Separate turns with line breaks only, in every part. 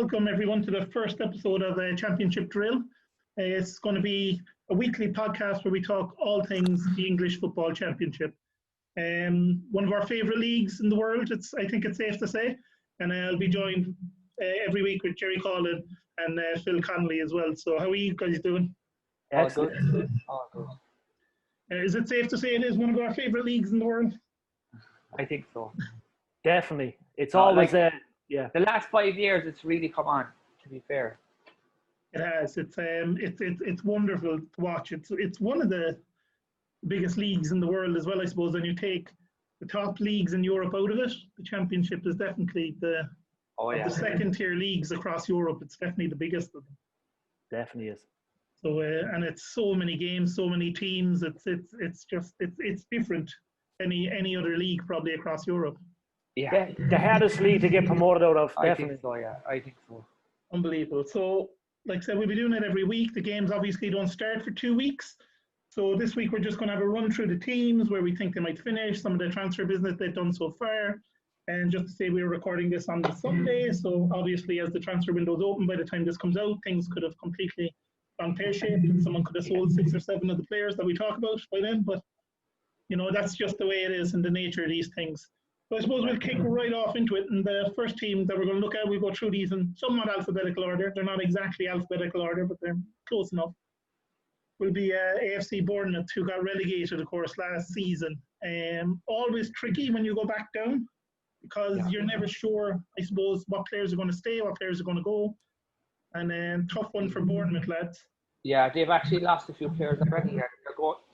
welcome everyone to the first episode of the Championship Drill. It's going to be a weekly podcast where we talk all things the English Football Championship. One of our favourite leagues in the world, I think it's safe to say. And I'll be joined every week with Jerry Coughlan and Phil Connolly as well. So how are you guys doing?
Excellent.
All good.
Is it safe to say it is one of our favourite leagues in the world?
I think so.
Definitely. It's always
the last 5 years it's really come on, to be fair.
It has. It's wonderful to watch. It's one of the biggest leagues in the world as well, I suppose. When you take the top leagues in Europe out of it, the Championship is definitely the second tier leagues across Europe. It's definitely the biggest of them.
Definitely is.
So and it's so many games, so many teams. It's different. Any other league probably across Europe.
Yeah.
The hardest league to get promoted out of, definitely.
I think so, yeah. I think so.
Unbelievable. So, like I said, we'll be doing it every week. The games obviously don't start for 2 weeks. So this week we're just going to have a run through the teams, where we think they might finish, some of the transfer business they've done so far. And just to say, we're recording this on the Sunday. So obviously as the transfer window is open, by the time this comes out, things could have completely gone pear-shaped and someone could have sold 6 or 7 of the players that we talk about by then. But, that's just the way it is and the nature of these things. So I suppose we'll kick right off into it. And the first team that we're going to look at, we'll go through these in somewhat alphabetical order. They're not exactly alphabetical order, but they're close enough. Will be AFC Bournemouth, who got relegated, of course, last season. Always tricky when you go back down, because you're never sure, I suppose, what players are going to stay, what players are going to go. And tough one for Bournemouth, lads.
Yeah, they've actually lost a few players already.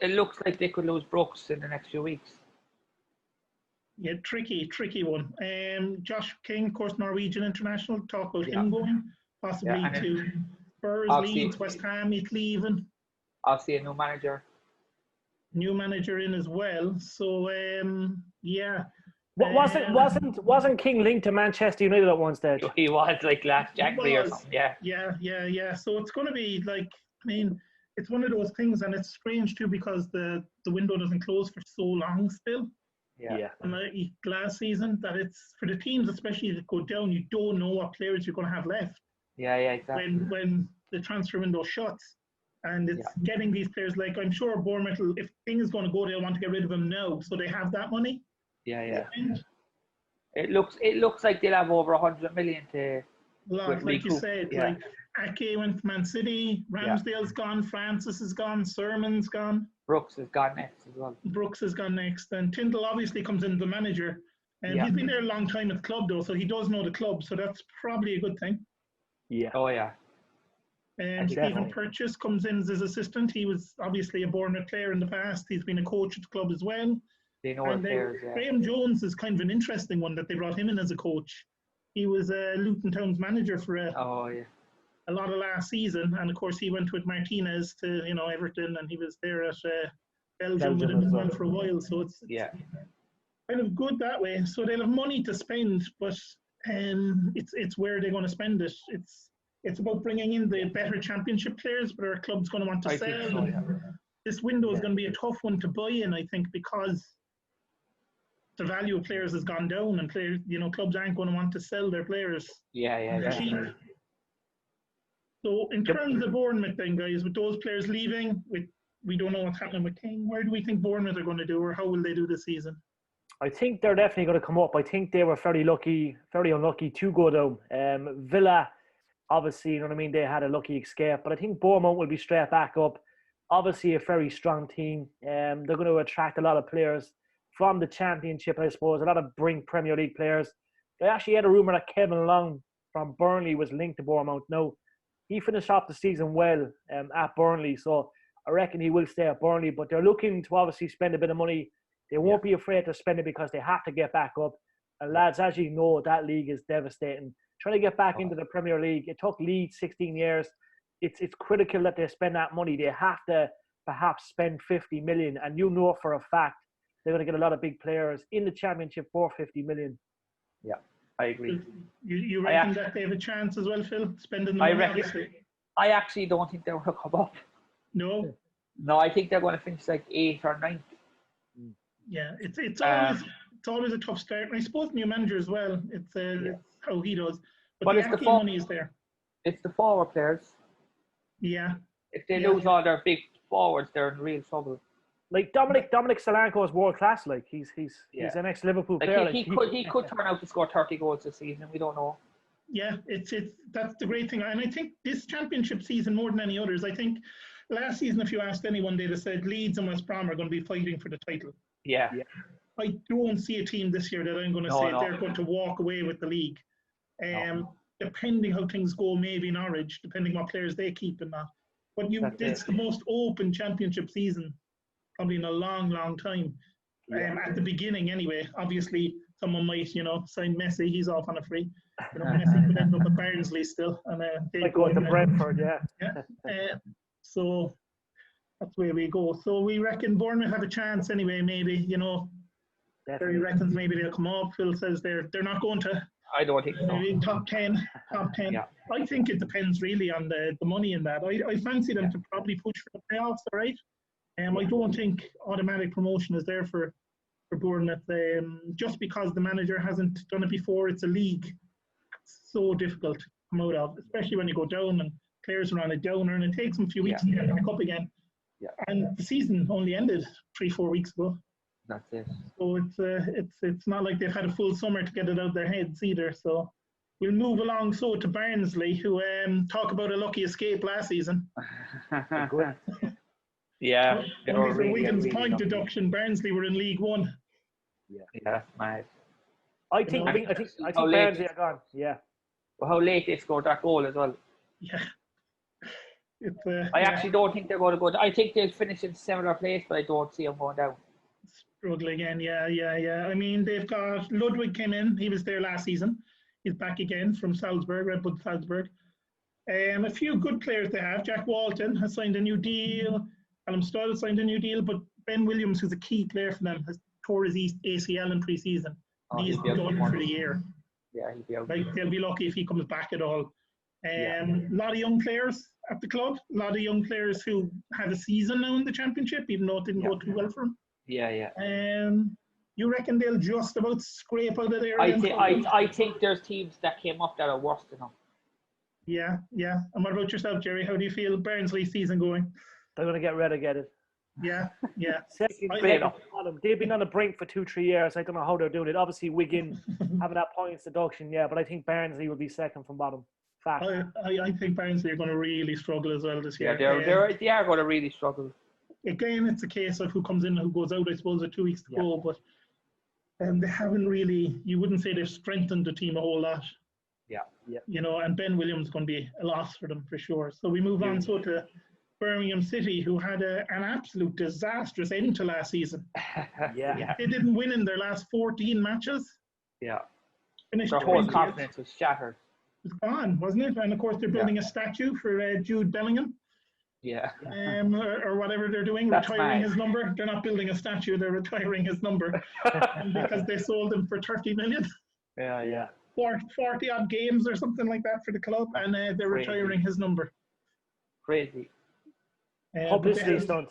It looks like they could lose Brooks in the next few weeks.
Yeah, tricky one. Josh King, of course, Norwegian international. Talk about him going possibly to Spurs, Leeds, West Ham, Italy even.
Obviously a new manager.
New manager in as well. So
Wasn't King linked to Manchester United at one stage?
He was like last January or something.
Yeah. So it's going to be like, it's one of those things, and it's strange too because the window doesn't close for so long still.
Yeah.
And last season, that it's for the teams, especially that go down, you don't know what players you're going to have left.
Yeah, exactly.
When the transfer window shuts, and it's getting these players. Like, I'm sure Bournemouth, if King is going to go, they'll want to get rid of him now, so they have that money.
Yeah. It looks like they'll have over 100 million to.
Like you said, like Ake went to Man City, Ramsdale's gone, Francis is gone, Sermon's gone.
Brooks has gone next as well.
And Tyndall obviously comes in the manager. And he's been there a long time at the club though, so he does know the club, so that's probably a good thing.
Yeah.
Oh yeah.
And Stephen Purchase comes in as his assistant. He was obviously a Bournemouth player in the past. He's been a coach at the club as well.
They know our players,
Graham Jones is kind of an interesting one that they brought him in as a coach. He was Luton Town's manager for a lot of last season, and of course he went with Martinez to Everton, and he was there at Belgium with him as well for a while. So it's kind of good that way. So they'll have money to spend, but it's where they're going to spend it. It's about bringing in the better Championship players, but our club's going to want to sell. So, this window is going to be a tough one to buy in, I think, because the value of players has gone down, and players, clubs aren't going to want to sell their players. Cheap. So in terms of Bournemouth then, guys, with those players leaving, we don't know what's happening with King, where do we think Bournemouth are going to do, or how will they do this season?
I think they're definitely going to come up. I think they were very unlucky to go down. Villa, obviously, they had a lucky escape, but I think Bournemouth will be straight back up. Obviously a very strong team. They're going to attract a lot of players from the Championship, I suppose, a lot of Premier League players. They actually had a rumour that Kevin Long from Burnley was linked to Bournemouth. No, he finished off the season well at Burnley, so I reckon he will stay at Burnley, but they're looking to obviously spend a bit of money. They won't be afraid to spend it because they have to get back up. And lads, as you know, that league is devastating. Trying to get back into the Premier League, it took Leeds 16 years. It's critical that they spend that money. They have to perhaps spend 50 million, and for a fact they're going to get a lot of big players in the Championship for 50 million.
Yeah, I agree.
You reckon that they have a chance as well, Phil, spending the money?
I actually don't think they're going to come up.
No,
I think they're going to finish like 8th or 9th.
Yeah, it's always a tough start. And I suppose new manager as well. It's how he does. But the
it's the
Aki money is there.
It's the forward players.
Yeah.
If they lose all their big forwards, they're in real trouble.
Like Dominic Solanco is world class. Like he's an ex Liverpool player.
Like he could turn out to score 30 goals this season. We don't know.
Yeah, it's that's the great thing, and I think this championship season more than any others. I think last season, if you asked anyone, they'd have said Leeds and West Brom are going to be fighting for the title.
Yeah.
I don't see a team this year that I'm going to say they're going to walk away with the league. Depending how things go, maybe Norwich, depending what players they keep and that. But it's the most open championship season probably in a long, long time. At the beginning, anyway. Obviously, someone might, sign Messi. He's off on a free. Messi could end up at Barnsley still, and they
go to Brentford.
So that's where we go. So we reckon Bournemouth have a chance anyway. Maybe Jerry reckons maybe they'll come up. Phil says they're not going to.
I don't think so.
Maybe top 10.
Yeah.
I think it depends really on the money in that. I fancy them to probably push for the playoffs, all right? I don't think automatic promotion is there for Bournemouth. Just because the manager hasn't done it before, it's a league. It's so difficult to come out of, especially when you go down and players are on a downer, and it takes them a few weeks to get back up again.
Yeah.
And the season only ended 3-4 weeks ago.
That's it.
So it's not like they've had a full summer to get it out of their heads either. So we'll move along to Barnsley, who talk about a lucky escape last season.
Yeah.
Only for Wigan's point deduction, Barnsley were in League One.
Yeah, mad.
I think Barnsley are gone. Yeah.
Well, how late they scored that goal as well.
Yeah.
I actually don't think they're going to go. I think they'll finish in similar place, but I don't see them going down.
Struggling again, yeah. I mean, they've got Ludwig came in. He was there last season. He's back again from Salzburg, Red Bull Salzburg. A few good players they have. Jack Walton has signed a new deal. Callum Stoll signed a new deal, but Ben Williams, who's a key player for them, has tore his ACL in pre-season. He's done for the year.
Yeah, he'll be out.
Like, they'll be lucky if he comes back at all. A lot of young players at the club. A lot of young players who had a season now in the championship, even though it didn't go too well for them.
Yeah.
You reckon they'll just about scrape out of there?
I think there's teams that came up that are worse than them.
Yeah. And what about yourself, Jerry? How do you feel Barnsley's season going?
They're going to get relegated.
Yeah.
They've been on the brink for 2-3 years. I don't know how they're doing it. Obviously, Wigan having that points deduction, but I think Barnsley will be second from bottom. Fact.
I think Barnsley are going to really struggle as well this year.
Yeah, they are going to really struggle.
Again, it's a case of who comes in and who goes out, I suppose, with 2 weeks to go. But they haven't really, you wouldn't say they've strengthened the team a whole lot.
Yeah.
And Ben Williams is going to be a loss for them for sure. So we move on to Birmingham City, who had an absolute disastrous end to last season. They didn't win in their last 14 matches.
Yeah.
Finished
their whole confidence was shattered.
It was gone, wasn't it? And of course, they're building a statue for Jude Bellingham.
Yeah.
Or whatever they're doing, retiring his number. They're not building a statue, they're retiring his number because they sold him for 30 million.
Yeah.
40 odd games or something like that for the club, and they're retiring his number.
Crazy.
Publicity stunt.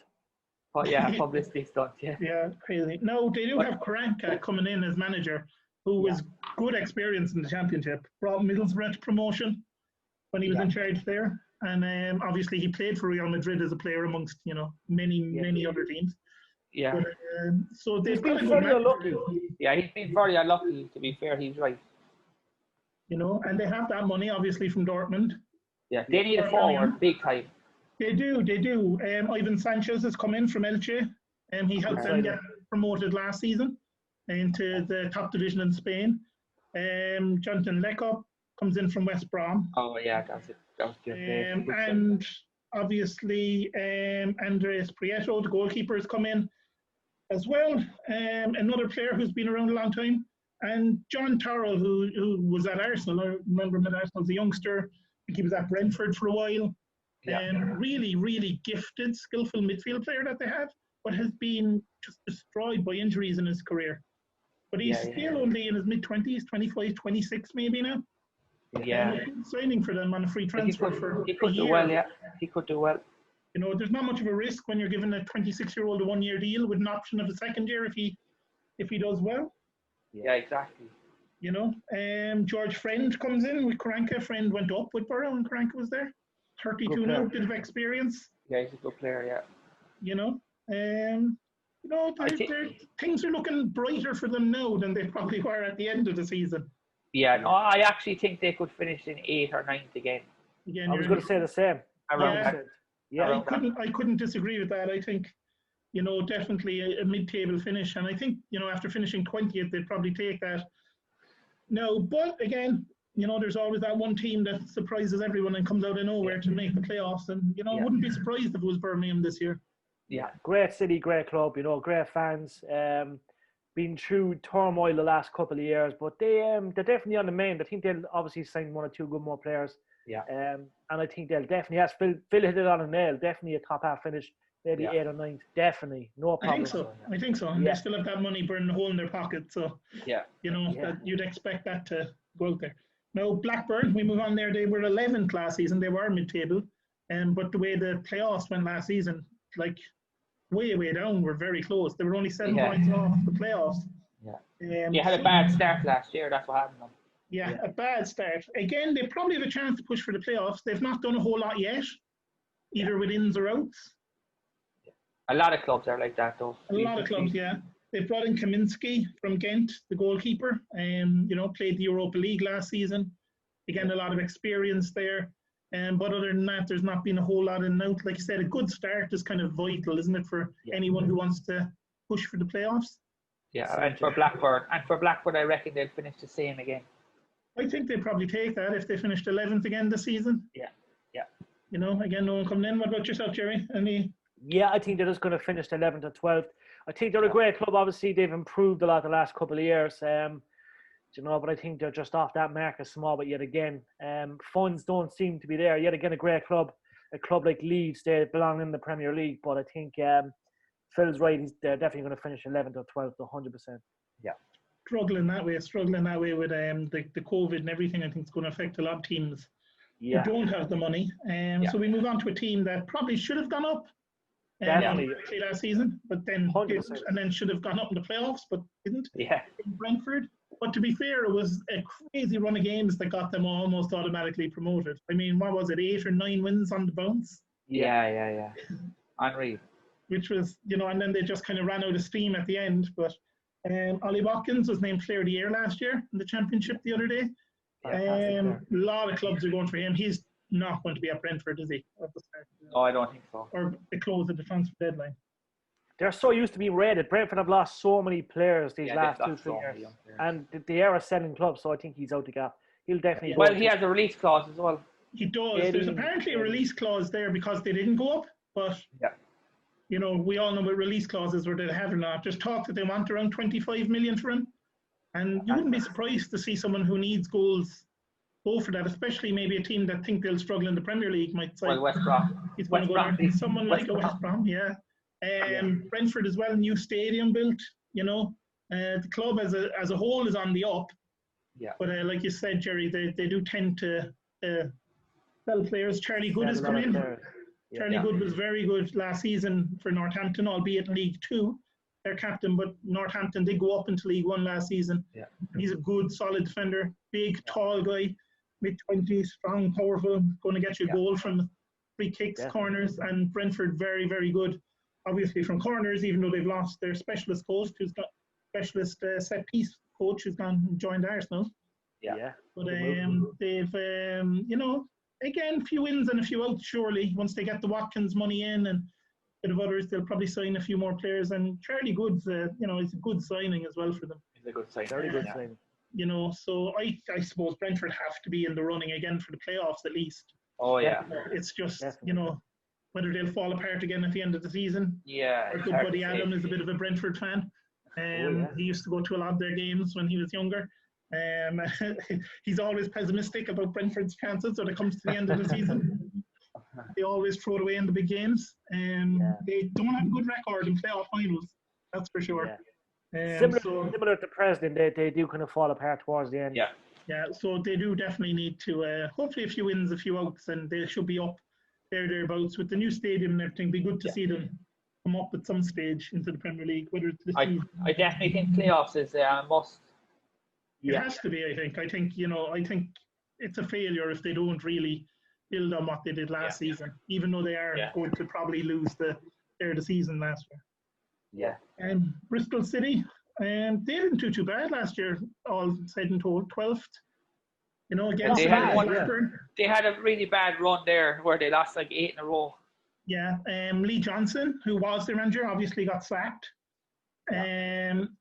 Publicity stunt,
Yeah, crazy. No, they do have Karanka coming in as manager, who was good experience in the championship. Brought Middlesbrough to promotion when he was in charge there. And obviously he played for Real Madrid as a player amongst, many other teams.
Yeah.
But, so they've got a good
very unlucky.
Yeah, he's been very unlucky, to be fair. He's right.
And they have that money, obviously, from Dortmund.
Yeah, they need a forward, big time.
They do. Ivan Sanchez has come in from Elche, and he helped them get promoted last season into the top division in Spain. Jonathan Lekop comes in from West Brom.
Oh, yeah, that's it.
And obviously, Andres Prieto, the goalkeeper, has come in as well. Another player who's been around a long time. And John Torrell, who was at Arsenal. I remember him at Arsenal as a youngster. I think he was at Brentford for a while. Really, really gifted, skillful midfield player that they have, but has been just destroyed by injuries in his career. But he's still only in his mid-20s, 25, 26 maybe now.
Yeah.
Signing for them on a free transfer for
he could
a year.
do well, He could do well.
There's not much of a risk when you're giving a 26-year-old a 1-year deal with an option of a second year if he does well.
Yeah, exactly.
You know, George Friend comes in with Karanka. Friend went up with Borough and Karanka was there. 32 now, bit of experience.
Yeah, he's a good player, yeah.
You know, things are looking brighter for them now than they probably were at the end of the season.
Yeah, no, I actually think they could finish in 8th or 9th again.
I was going to say the same.
Yeah, I couldn't disagree with that. I think, definitely a mid-table finish, and I think, after finishing 20th, they'd probably take that. No, but again, there's always that one team that surprises everyone and comes out of nowhere to make the playoffs, and wouldn't be surprised if it was Birmingham this year.
Yeah, great city, great club, great fans. Been through turmoil the last couple of years, but they're definitely on the mend. I think they'll obviously sign 1 or 2 good more players.
Yeah.
And I think they'll definitely, as Phil hit it on a nail, definitely a top half finish, maybe 8th or 9th, definitely, no problem.
I think so. And they still have that money burning a hole in their pocket, so that you'd expect that to go out there. Now Blackburn, we move on there. They were 11th last season. They were mid-table, but the way the playoffs went last season, like way down, were very close. They were only 7 points off the playoffs.
Yeah. You had a bad start last year. That's what happened.
Yeah, a bad start. Again, they probably have a chance to push for the playoffs. They've not done a whole lot yet, either with ins or outs.
A lot of clubs are like that, though.
A lot of clubs, yeah. They've brought in Kaminski from Ghent, the goalkeeper, played the Europa League last season. Again, a lot of experience there. But other than that, there's not been a whole lot in and out. Like you said, a good start is kind of vital, isn't it, for anyone who wants to push for the playoffs?
Yeah, and for Blackburn, I reckon they'll finish the same again.
I think they'd probably take that if they finished 11th again this season.
Yeah.
Again, no one coming in. What about yourself, Jerry?
Yeah, I think they're just going to finish 11th or 12th. I think they're a great club. Obviously, they've improved a lot the last couple of years. But I think they're just off that mark of small. But yet again, funds don't seem to be there. Yet again, a great club. A club like Leeds, they belong in the Premier League. But I think Phil's right. They're definitely going to finish 11th or 12th, 100%.
Yeah.
Struggling that way with the COVID and everything. I think it's going to affect a lot of teams who don't have the money. So we move on to a team that probably should have gone up last season, but then didn't, and then should have gone up in the playoffs, but didn't.
Yeah.
In Brentford. But to be fair, it was a crazy run of games that got them almost automatically promoted. I mean, what was it, 8 or 9 wins on the bounce?
Yeah. Unreal.
Which was, and then they just kind of ran out of steam at the end. But Ollie Watkins was named Player of the Year last year in the Championship the other day. A lot of clubs are going for him. He's not going to be at Brentford, is he?
No, I don't think so.
Or the close of the transfer deadline.
They're so used to being rated. Brentford have lost so many players these last 2-3 years. And they are a selling club, so I think he's out the gap. He'll definitely
Well, he has a release clause as well.
He does. There's apparently a release clause there because they didn't go up. But, we all know what release clauses, whether they have or not. There's talk that they want around 25 million for him. And you wouldn't be surprised to see someone who needs goals go for that, especially maybe a team that think they'll struggle in the Premier League might say.
Well, West Brom.
He's going to go there. Someone like a West Brom, Brentford as well, new stadium built, the club as a whole is on the up.
Yeah.
But like you said, Jerry, they do tend to sell players. Charlie Good has come in. Charlie Good was very good last season for Northampton, albeit in League 2. Their captain, but Northampton did go up into League 1 last season.
Yeah.
He's a good, solid defender, big, tall guy, mid-20s, strong, powerful, going to get you a goal from free kicks, corners, and Brentford very, very good. Obviously from corners, even though they've lost their specialist coach, who's got specialist set-piece coach who's gone and joined Arsenal.
Yeah.
But they've, again, a few wins and a few outs, surely. Once they get the Watkins money in and a bit of others, they'll probably sign a few more players. And Charlie Good's, it's a good signing as well for them.
It's a good signing.
Very good signing.
So I suppose Brentford have to be in the running again for the playoffs at least.
Oh, yeah.
It's just, whether they'll fall apart again at the end of the season.
Yeah.
Our good buddy Adam is a bit of a Brentford fan. He used to go to a lot of their games when he was younger. He's always pessimistic about Brentford's chances when it comes to the end of the season. They always throw it away in the big games. They don't have a good record in playoff finals, that's for sure.
Similar to Preston, they do kind of fall apart towards the end.
Yeah, so they do definitely need to, hopefully a few wins, a few outs, and they should be up thereabouts. With the new stadium and everything, it'd be good to see them come up at some stage into the Premier League, whether it's this season.
I definitely think playoffs is a must.
It has to be, I think. I think it's a failure if they don't really build on what they did last season, even though they are going to probably lose the season last year.
Yeah.
And Bristol City, they didn't do too bad last year, all said and told, 12th. Against Blackburn.
They had a really bad run there where they lost like 8 in a row.
Yeah, Lee Johnson, who was their manager, obviously got sacked.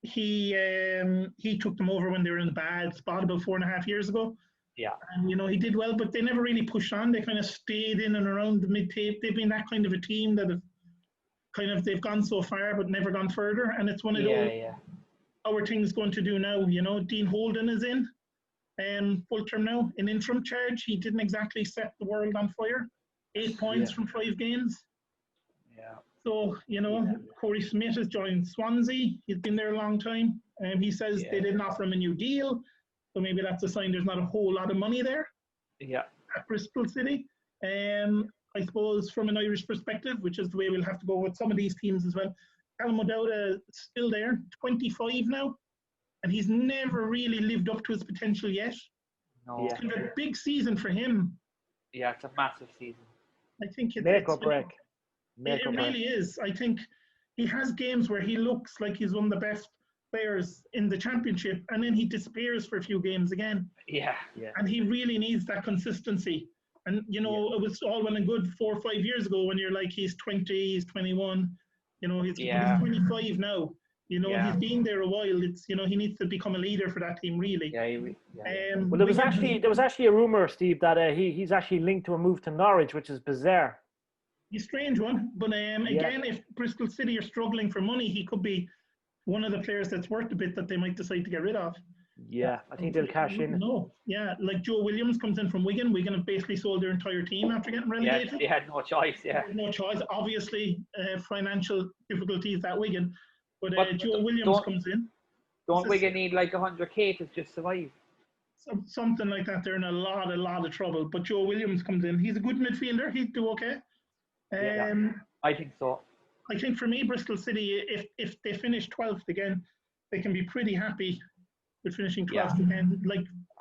He took them over when they were in a bad spot about 4.5 years ago.
Yeah.
And, he did well, but they never really pushed on. They kind of stayed in and around the mid-tape. They've been that kind of a team that they've gone so far but never gone further. And it's one of those, how are things going to do now? Dean Holden is in full term now, in interim charge. He didn't exactly set the world on fire. 8 points from 5 games.
Yeah.
So, Corey Smith has joined Swansea. He's been there a long time. He says they didn't offer him a new deal. So maybe that's a sign there's not a whole lot of money there.
Yeah.
At Bristol City. I suppose from an Irish perspective, which is the way we'll have to go with some of these teams as well. Callum O'Dowda is still there, 25 now. And he's never really lived up to his potential yet.
No.
It's kind of a big season for him.
Yeah, it's a massive season.
I think
make or break.
It really is. I think he has games where he looks like he's one of the best players in the championship, and then he disappears for a few games again.
Yeah.
And he really needs that consistency. And it was all well and good 4 or 5 years ago when you're like, he's 20, he's 21, he's 25 now. He's been there a while. It's he needs to become a leader for that team, really.
Well, there was actually a rumor, Steve, that he's actually linked to a move to Norwich, which is bizarre.
He's a strange one, but again, if Bristol City are struggling for money, he could be one of the players that's worth a bit that they might decide to get rid of.
Yeah, I think they'll cash in.
No, like Joe Williams comes in from Wigan. Wigan have basically sold their entire team after getting relegated.
Yeah, they had no choice. Yeah,
no choice. Obviously, financial difficulties at Wigan, but Joe Williams comes in.
Don't Wigan need like 100k to just survive?
Something like that. They're in a lot of trouble. But Joe Williams comes in. He's a good midfielder. He'd do okay.
I think so.
I think for me, Bristol City, if they finish 12th again, they can be pretty happy with finishing 12th again.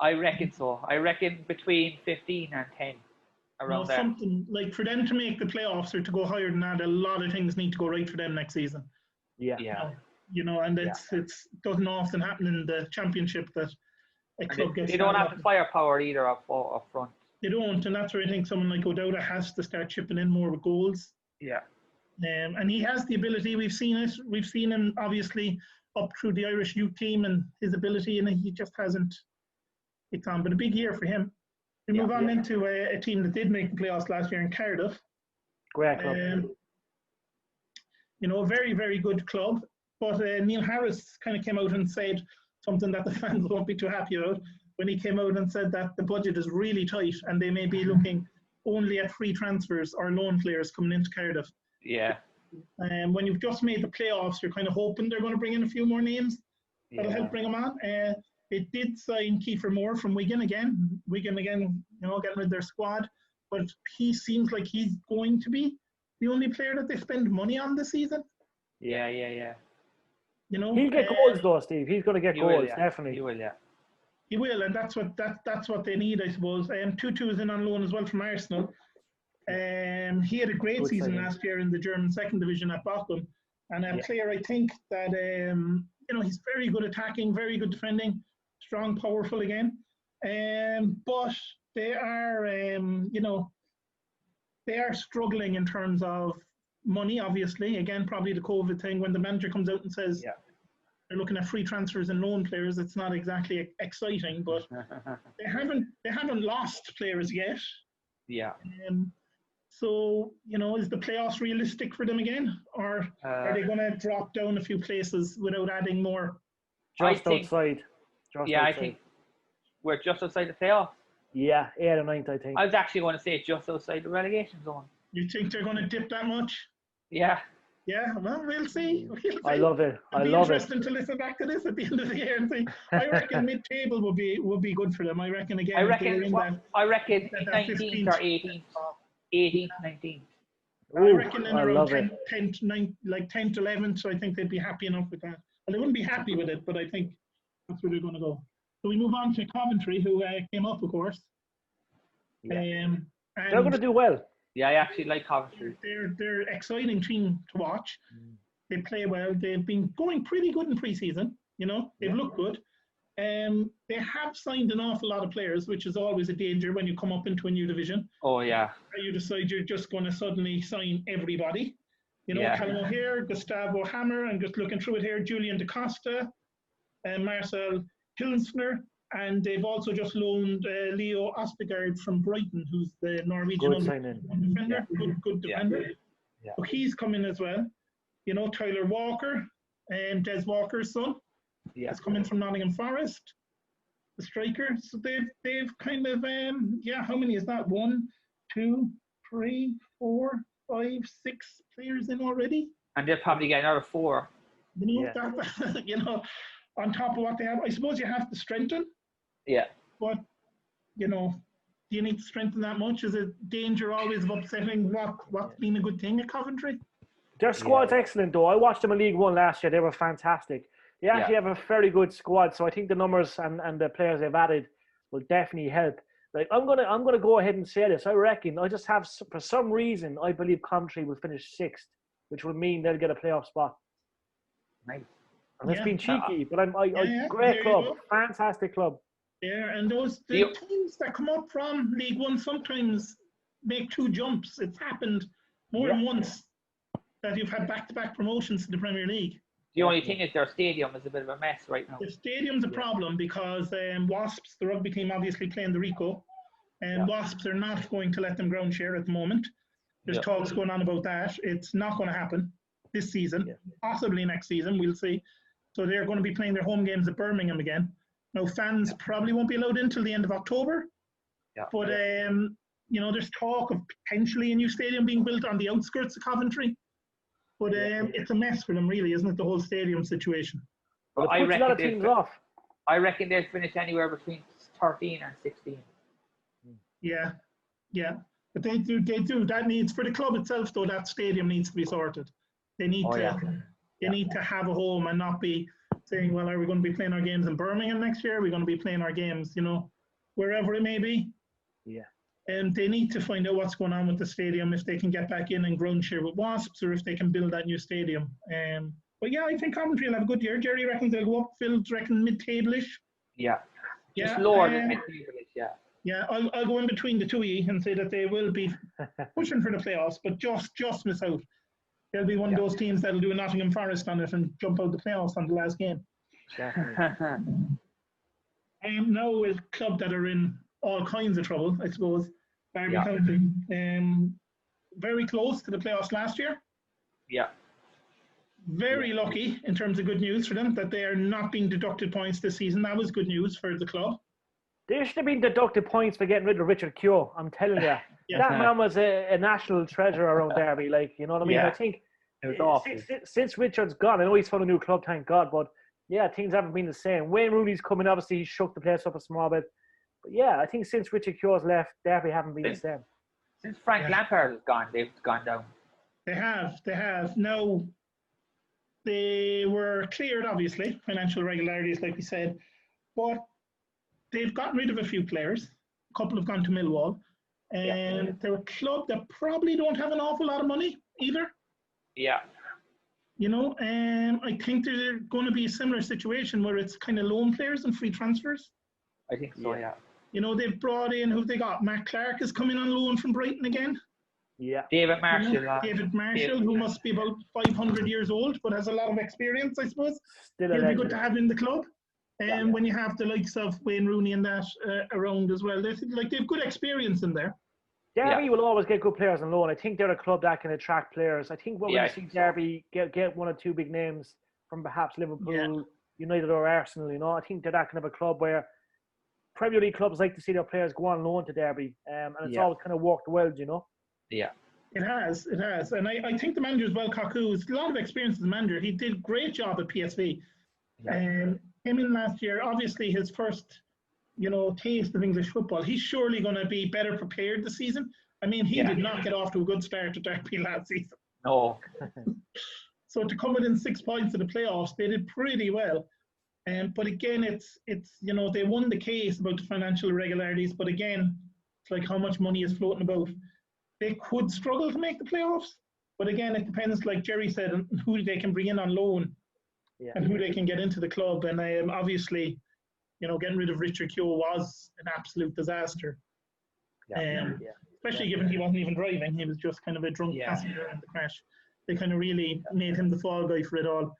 I reckon so. I reckon between 15 and 10, around there.
Something like for them to make the playoffs or to go higher than that, a lot of things need to go right for them next season.
Yeah.
And it doesn't often happen in the championship that a club gets.
They don't have the firepower either up front.
They don't, and that's where I think someone like O'Dowda has to start chipping in more with goals.
Yeah.
And he has the ability. We've seen it. We've seen him obviously up through the Irish youth team and his ability, and he just hasn't kicked on. But a big year for him. We move on into a team that did make the playoffs last year in Cardiff.
Great club.
A very, very good club. But Neil Harris kind of came out and said something that the fans won't be too happy about when he came out and said that the budget is really tight and they may be looking only at free transfers or loan players coming into Cardiff.
Yeah.
When you've just made the playoffs, you're kind of hoping they're going to bring in a few more names that'll help bring them on. It did sign Kiefer Moore from Wigan again. Wigan again, getting rid of their squad. But he seems like he's going to be the only player that they spend money on this season.
Yeah.
He'll get goals though, Steve. He's going to get goals, definitely.
He will, yeah.
He will, and that's what they need, I suppose. Tutu is in on loan as well from Arsenal. He had a great season last year in the German second division at Bochum, and a player I think that he's very good attacking, very good defending, strong, powerful again. But they are they are struggling in terms of money. Obviously, again, probably the COVID thing. When the manager comes out and says they're looking at free transfers and loan players, it's not exactly exciting. But they haven't lost players yet.
Yeah.
So, is the playoffs realistic for them again? Or are they going to drop down a few places without adding more?
Outside.
I think we're just outside the playoffs.
Yeah, 8th or 9th, I think.
I was actually going to say just outside the relegation zone.
You think they're going to dip that much?
Yeah.
Yeah, well, we'll see.
I love it.
It'll be interesting to listen back to this at the end of the year and see. I reckon mid-table would be good for them. I reckon again.
I reckon 19th or 18th. 18th, 19th.
I reckon in around 10th, 11th, so I think they'd be happy enough with that. Well, they wouldn't be happy with it, but I think that's where they're going to go. So we move on to Coventry, who came up, of course.
Yeah.
And
They're going to do well.
Yeah, I actually like Coventry.
They're exciting team to watch. They play well. They've been going pretty good in pre-season. They've looked good. They have signed an awful lot of players, which is always a danger when you come up into a new division.
Oh, yeah.
You decide you're just going to suddenly sign everybody. Callum O'Hare, Gustavo Hammer, I'm just looking through it here, Julian Da Costa, Marcel Hilsner, and they've also just loaned Leo Ostergaard from Brighton, who's the Norwegian defender. Good defender.
Yeah.
So he's coming as well. Tyler Walker, Des Walker's son, has come in from Nottingham Forest, the striker. So they've kind of how many is that? 1, 2, 3, 4, 5, 6 players in already. And they'll
probably get another 4.
That, on top of what they have, I suppose you have to strengthen.
Yeah.
But do you need to strengthen that much? Is it danger always of upsetting what's been a good thing at Coventry?
Their squad's excellent, though. I watched them in League One last year. They were fantastic. They actually have a very good squad, so I think the numbers and the players they've added will definitely help. Like I'm gonna go ahead and say this. I reckon I just have, for some reason, I believe Coventry will finish 6th, which will mean they'll get a playoff spot.
Nice.
And it's been cheeky, but great club, fantastic club.
Yeah, and the teams that come up from League One sometimes make 2 jumps. It's happened more than once that you've had back-to-back promotions to the Premier League.
The only thing is their stadium is a bit of a mess right now.
The stadium's a problem because Wasps, the rugby team, obviously playing the Rico, and Wasps are not going to let them ground share at the moment. There's talks going on about that. It's not going to happen this season, possibly next season, we'll see. So they're going to be playing their home games at Birmingham again. Now, fans probably won't be allowed in until the end of October. But, there's talk of potentially a new stadium being built on the outskirts of Coventry. But it's a mess for them, really, isn't it, the whole stadium situation?
Well, it puts a lot of teams off.
I reckon they'll finish anywhere between 13 and 16.
Yeah. But they do. That needs, for the club itself, though, that stadium needs to be sorted. They need need to have a home and not be saying, well, are we going to be playing our games in Birmingham next year? Are we going to be playing our games, wherever it may be?
Yeah.
And they need to find out what's going on with the stadium, if they can get back in and ground share with Wasps, or if they can build that new stadium. But I think Coventry will have a good year. Jerry reckons they'll go up. Phil reckons mid-table-ish.
Yeah. Just lower than mid-table-ish,
Yeah, I'll go in between the two of you and say that they will be pushing for the playoffs, but just miss out. They'll be one of those teams that'll do a Nottingham Forest on it and jump out the playoffs on the last game. Now a club that are in all kinds of trouble, I suppose. Derby County. Very close to the playoffs last year.
Yeah.
Very lucky in terms of good news for them that they are not being deducted points this season. That was good news for the club.
They should have been deducted points for getting rid of Richard Keogh. I'm telling you. That man was a national treasure around Derby. Like, you know what I mean? I think
it was awful.
Since Richard's gone, I know he's found a new club, thank God, but things haven't been the same. Wayne Rooney's coming, obviously he shook the place up a small bit. But I think since Richard Keogh's left, Derby haven't been the same.
Since Frank Lampard has gone, they've gone down.
They have. Now, they were cleared, obviously, financial irregularities, like we said, but they've gotten rid of a few players. A couple have gone to Millwall. And they're a club that probably don't have an awful lot of money either.
Yeah.
I think there's going to be a similar situation where it's kind of loan players and free transfers.
I think so, yeah.
They've brought in, who they got? Matt Clark is coming on loan from Brighton again.
Yeah.
David Marshall.
David Marshall, who must be about 500 years old, but has a lot of experience, I suppose. He'll be good to have in the club. And when you have the likes of Wayne Rooney and that around as well, they've good experience in there.
Derby will always get good players on loan. I think they're a club that can attract players. I think we're going to see Derby get one or two big names from perhaps Liverpool, United or Arsenal. I think they're that kind of a club where Premier League clubs like to see their players go on loan to Derby. And it's always kind of worked well,
Yeah.
It has. And I think the manager as well, Kaku, has a lot of experience as a manager. He did a great job at PSV. Came in last year, obviously his first, taste of English football. He's surely going to be better prepared this season. I mean, he did not get off to a good start at Derby last season.
No.
So to come within 6 points of the playoffs, they did pretty well. But again, it's they won the case about the financial irregularities, but again, it's like how much money is floating about. They could struggle to make the playoffs, but again, it depends, like Jerry said, on who they can bring in on loan and who they can get into the club. And obviously, getting rid of Richard Keogh was an absolute disaster. Especially given he wasn't even driving; he was just kind of a drunk passenger in the crash. They kind of really made him the fall guy for it all.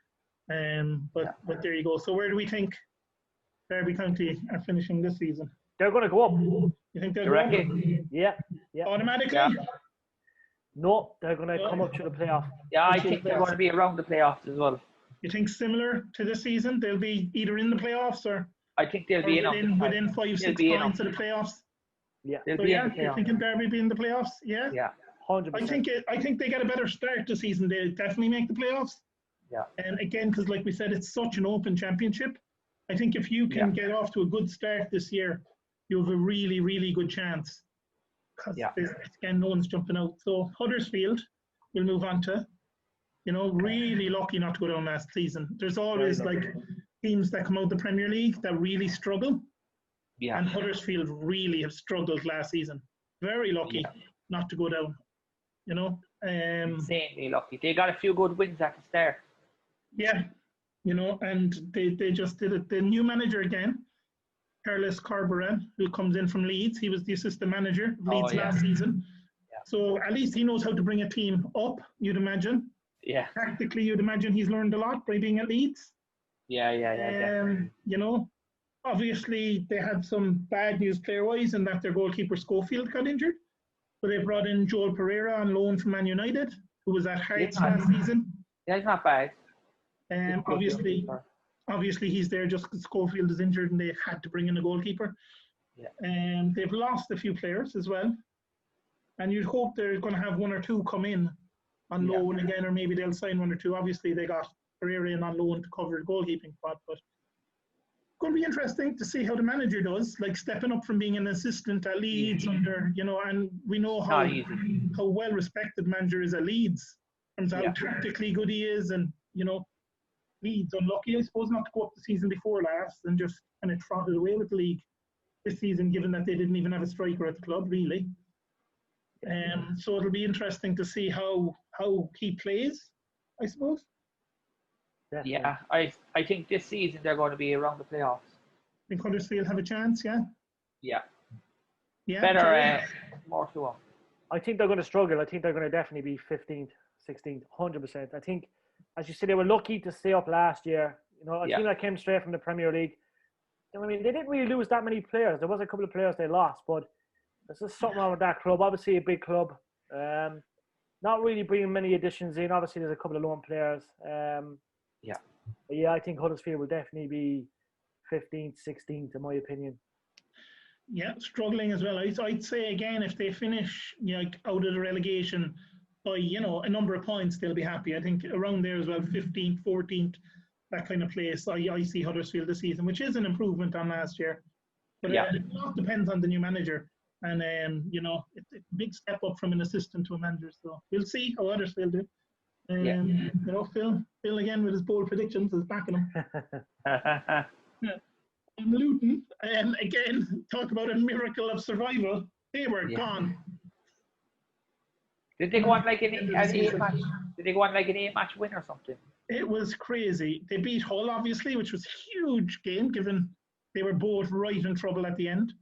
But there you go. So where do we think Derby County are finishing this season?
They're going to go up.
You think they'll go up?
Yeah.
Automatically?
Yeah.
No, they're going to come up to the playoff.
Yeah, I think they're going to be around the playoffs as well.
You think similar to this season? They'll be either in the playoffs or
I think they'll be
within 5-6 points of the playoffs.
Yeah.
They'll be in the playoffs.
You're thinking Derby be in the playoffs? Yeah.
Yeah.
100%.
I think they get a better start this season. They'll definitely make the playoffs.
Yeah.
And again, because like we said, it's such an open championship. I think if you can get off to a good start this year, you have a really, really good chance. Because again, no one's jumping out. So Huddersfield, we'll move on to. Really lucky not to go down last season. There's always teams that come out of the Premier League that really struggle. Yeah. And Huddersfield really have struggled last season. Very lucky not to go down.
Insanely lucky. They got a few good wins at the start.
Yeah. And they just did it. The new manager again, Carlos Corberán, who comes in from Leeds. He was the assistant manager of Leeds last season. Yeah. So at least he knows how to bring a team up, you'd imagine.
Yeah.
Tactically, you'd imagine he's learned a lot by being at Leeds.
Yeah.
Obviously they had some bad news player-wise in that their goalkeeper Schofield got injured. So they brought in Joel Pereira on loan from Man United, who was at Hearts last season.
Yeah, he's not bad.
Obviously he's there just because Schofield is injured and they had to bring in a goalkeeper. Yeah. They've lost a few players as well. And you'd hope they're going to have one or two come in on loan again, or maybe they'll sign one or two. Obviously they got Pereira in on loan to cover the goalkeeping spot, but it's going to be interesting to see how the manager does, like stepping up from being an assistant at Leeds under, and we know how well respected manager is at Leeds, in terms of how tactically good he is, and Leeds unlucky, I suppose, not to go up the season before last and just kind of trotted away with the league this season, given that they didn't even have a striker at the club, really. So it'll be interesting to see how he plays, I suppose.
Definitely.
Yeah, I think this season they're going to be around the playoffs.
Think Huddersfield have a chance, yeah?
Yeah.
Yeah.
Better, more to them.
I think they're going to struggle. I think they're going to definitely be 15th, 16th, 100%. I think, as you said, they were lucky to stay up last year. A team that came straight from the Premier League. I mean, they didn't really lose that many players. There was a couple of players they lost, but there's just something wrong with that club. Obviously, a big club. Not really bringing many additions in. Obviously, there's a couple of loan players. But I think Huddersfield will definitely be 15th, 16th, in my opinion.
Yeah, struggling as well. I'd say, again, if they finish out of the relegation by, a number of points, they'll be happy. I think around there as well, 15th, 14th, that kind of place. I see Huddersfield this season, which is an improvement on last year. But it all depends on the new manager. And, it's a big step up from an assistant to a manager. So we'll see how Huddersfield do. Phil again with his bold predictions is backing him. And Luton, again, talk about a miracle of survival. They were gone.
Did they go on like an 8-match? Did they go on like an 8-match win or something?
It was crazy. They beat Hull, obviously, which was a huge game, given they were both right in trouble at the end.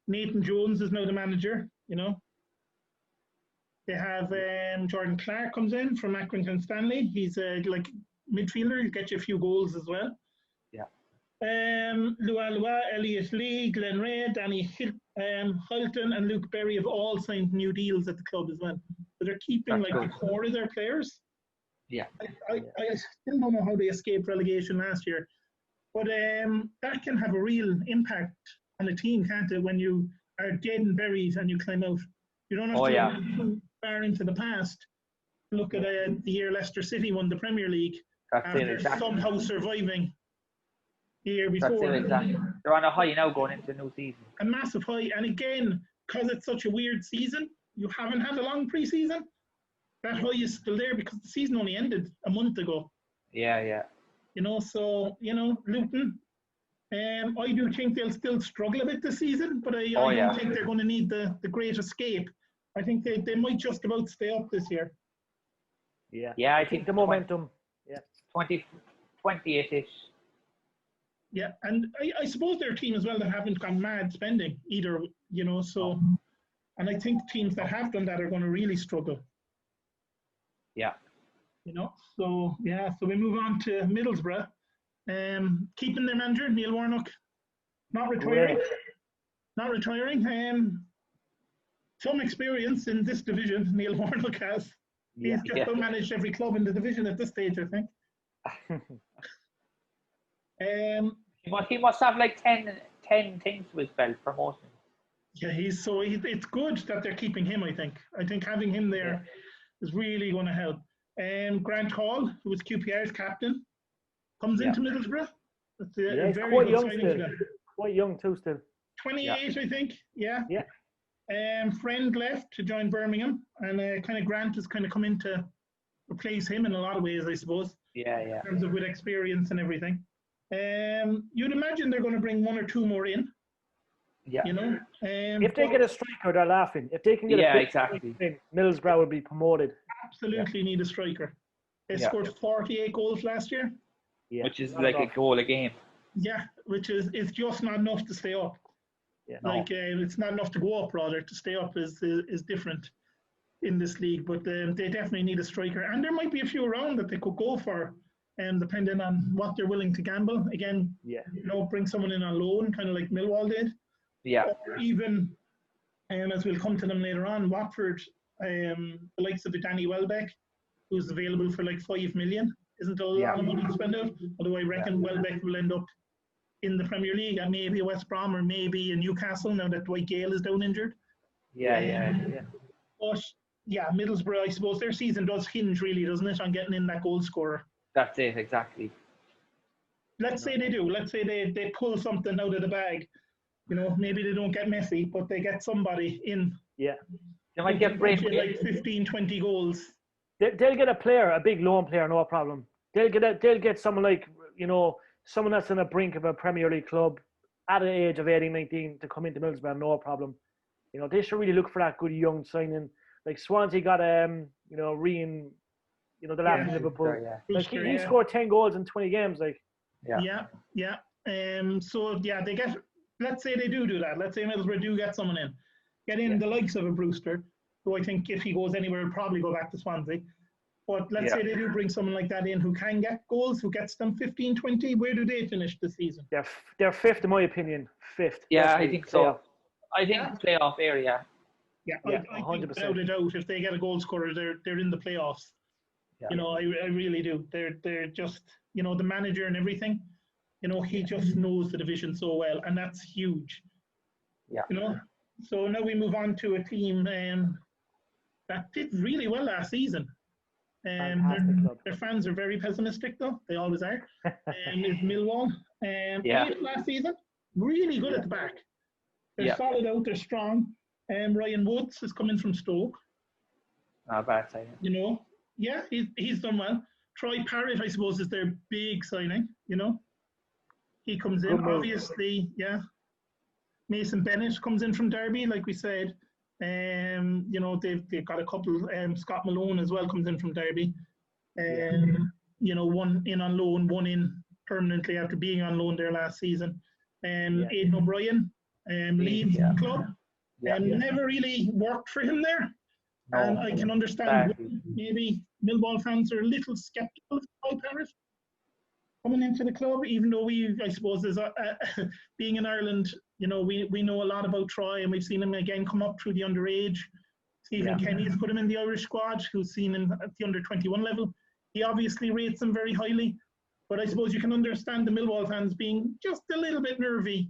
Nathan Jones is now the manager. They have Jordan Clark comes in from Accrington Stanley. He's like midfielder. He'll get you a few goals as well.
Yeah.
Lua, Elliot Lee, Glenn Ray, Danny Hulton, and Luke Berry have all signed new deals at the club as well. So they're keeping the core of their players.
Yeah.
I still don't know how they escaped relegation last year, but that can have a real impact on a team, can't it? When you are dead and buried and you climb out, you don't have to look too far into the past. Look at the year Leicester City won the Premier League after somehow surviving the year before.
They're on a high now going into the new season. A
massive high, and again, because it's such a weird season, you haven't had a long pre-season. That high is still there because the season only ended a month ago.
Yeah.
So, Luton, I do think they'll still struggle a bit this season, but I don't think they're going to need the great escape. I think they might just about stay up this year.
Yeah, I think the momentum.
28-ish.
Yeah, and I suppose they're a team as well that haven't gone mad spending either, so, and I think teams that have done that are going to really struggle.
Yeah.
So we move on to Middlesbrough. Keeping their manager, Neil Warnock, not retiring. Some experience in this division, Neil Warnock has. He's just about managed every club in the division at this stage, I think.
He must have like 10 things to his belt promotion.
Yeah, it's good that they're keeping him, I think. I think having him there is really going to help. Grant Hall, who was QPR's captain, comes into Middlesbrough.
He's quite young still. Quite young too still.
28, I think. Yeah. Friend left to join Birmingham, and kind of Grant has kind of come in to replace him in a lot of ways, I suppose.
In
terms of with experience and everything. You'd imagine they're going to bring one or two more in.
Yeah.
If they get a striker, they're laughing. If they can get a
exactly.
In, Middlesbrough will be promoted.
Absolutely need a striker. They scored 48 goals last year.
Yeah.
Which is like a goal a game.
Yeah, which is just not enough to stay up.
Yeah.
It's not enough to go up, rather. To stay up is different in this league, but they definitely need a striker, and there might be a few around that they could go for, depending on what they're willing to gamble. Again, bring someone in on loan, kind of like Millwall did.
Yeah.
Or even, as we'll come to them later on, Watford, the likes of the Danny Welbeck, who's available for like 5 million, isn't a lot of money to spend out. Although I reckon Welbeck will end up in the Premier League and maybe a West Brom or maybe a Newcastle now that Dwight Gale is down injured. But Middlesbrough, I suppose their season does hinge really, doesn't it, on getting in that goal scorer.
That's it, exactly.
Let's say they do. Let's say they pull something out of the bag. Maybe they don't get Messi, but they get somebody in.
Yeah.
They might get
like 15, 20 goals.
They'll get a player, a big loan player, no problem. They'll get someone like, someone that's on the brink of a Premier League club at the age of 18, 19 to come into Middlesbrough, no problem. They should really look for that good young signing. Like Swansea got, Ryan, the last in Liverpool. Like he scored 10 goals in 20 games. Like.
So they get. Let's say they do that. Let's say Middlesbrough do get someone in. Get in the likes of a Brewster, who I think if he goes anywhere, will probably go back to Swansea. But let's say they do bring someone like that in who can get goals, who gets them 15, 20. Where do they finish the season?
They're fifth, in my opinion. Fifth.
Yeah, I think so. I think playoff area.
Yeah, I think without a doubt, if they get a goal scorer, they're in the playoffs. Yeah. I really do. They're just, the manager and everything. He just knows the division so well, and that's huge.
Yeah.
So now we move on to a team that did really well last season. Their fans are very pessimistic, though. They always are. Is Millwall. Last season, really good at the back. They're solid out. They're strong. Ryan Woods is coming from Stoke.
Not bad signing.
He's done well. Troy Parrott, I suppose, is their big signing. He comes in, obviously. Mason Bennett comes in from Derby, like we said. They've got a couple. Scott Malone as well comes in from Derby. One in on loan, one in permanently after being on loan there last season. Aidan O'Brien, Leeds club. Never really worked for him there. And I can understand maybe Millwall fans are a little sceptical of Troy Parrott coming into the club, even though I suppose, being in Ireland, we know a lot about Troy, and we've seen him again come up through the underage. Stephen Kenny has put him in the Irish squad, who's seen him at the under-21 level. He obviously rates him very highly, but I suppose you can understand the Millwall fans being just a little bit nervy,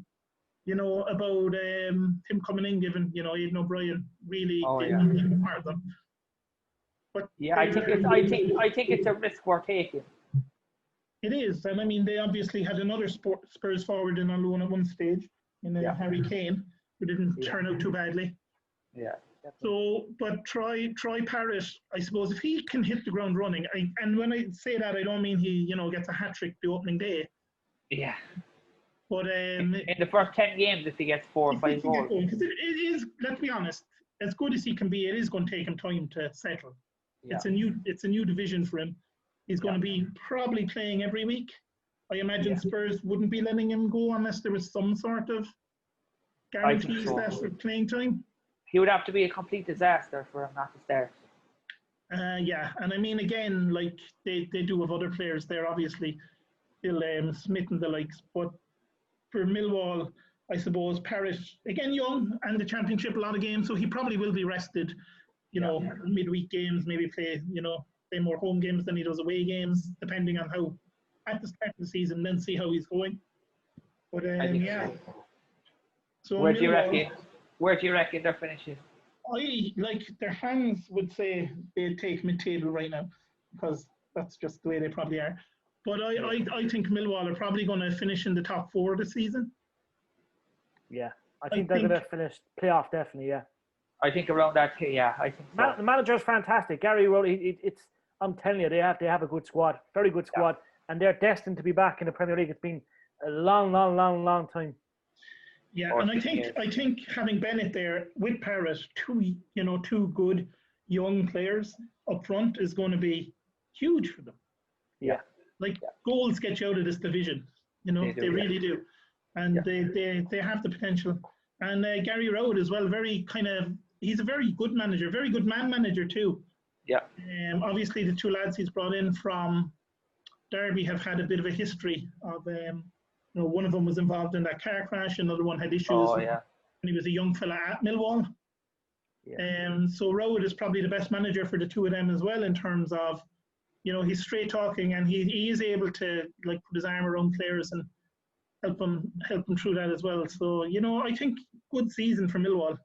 about him coming in, given, Aidan O'Brien really didn't part of them. But
I think it's a risk we're taking.
It is, and I mean, they obviously had another Spurs forward in on loan at one stage, in Harry Kane, who didn't turn out too badly. So, but Troy Parrott, I suppose, if he can hit the ground running, and when I say that, I don't mean he, gets a hat trick the opening day.
Yeah.
But
in the first 10 games, if he gets 4 or 5 goals,
because it is, let's be honest, as good as he can be, it is going to take him time to settle.
Yeah.
It's a new division for him. He's going to be probably playing every week. I imagine Spurs wouldn't be letting him go unless there was some sort of guarantees that for playing time.
He would have to be a complete disaster for him not to start.
Yeah, and I mean, again, like they do have other players there, obviously, Bill Smith and the likes, but for Millwall, I suppose Parrott, again, young, and the championship, a lot of games, so he probably will be rested, midweek games, maybe play more home games than he does away games, depending on how, at the start of the season, then see how he's going. But, yeah. So
Where do you reckon they're finishing?
Their fans would say they'd take mid-table right now, because that's just the way they probably are. But I think Millwall are probably going to finish in the top 4 this season.
Yeah, I think they're going to finish playoff, definitely, yeah.
I think around that too, yeah. I think so.
The manager's fantastic. Gary Rowe, I'm telling you, they have a good squad, very good squad, and they're destined to be back in the Premier League. It's been a long time.
Yeah, and I think having Bennett there with Parrott, two good young players up front is going to be huge for them.
Yeah.
Goals get you out of this division, they really do, and they have the potential. And Gary Rowe as well, he's a very good manager, very good man manager too.
Yeah.
Obviously, the 2 lads he's brought in from Derby have had a bit of a history of, one of them was involved in that car crash, another one had issues when he was a young fella at Millwall. Yeah. So Rowe is probably the best manager for the 2 of them as well in terms of, he's straight talking and he is able to put his arm around players and help them through that as well. So, I think good season for Millwall.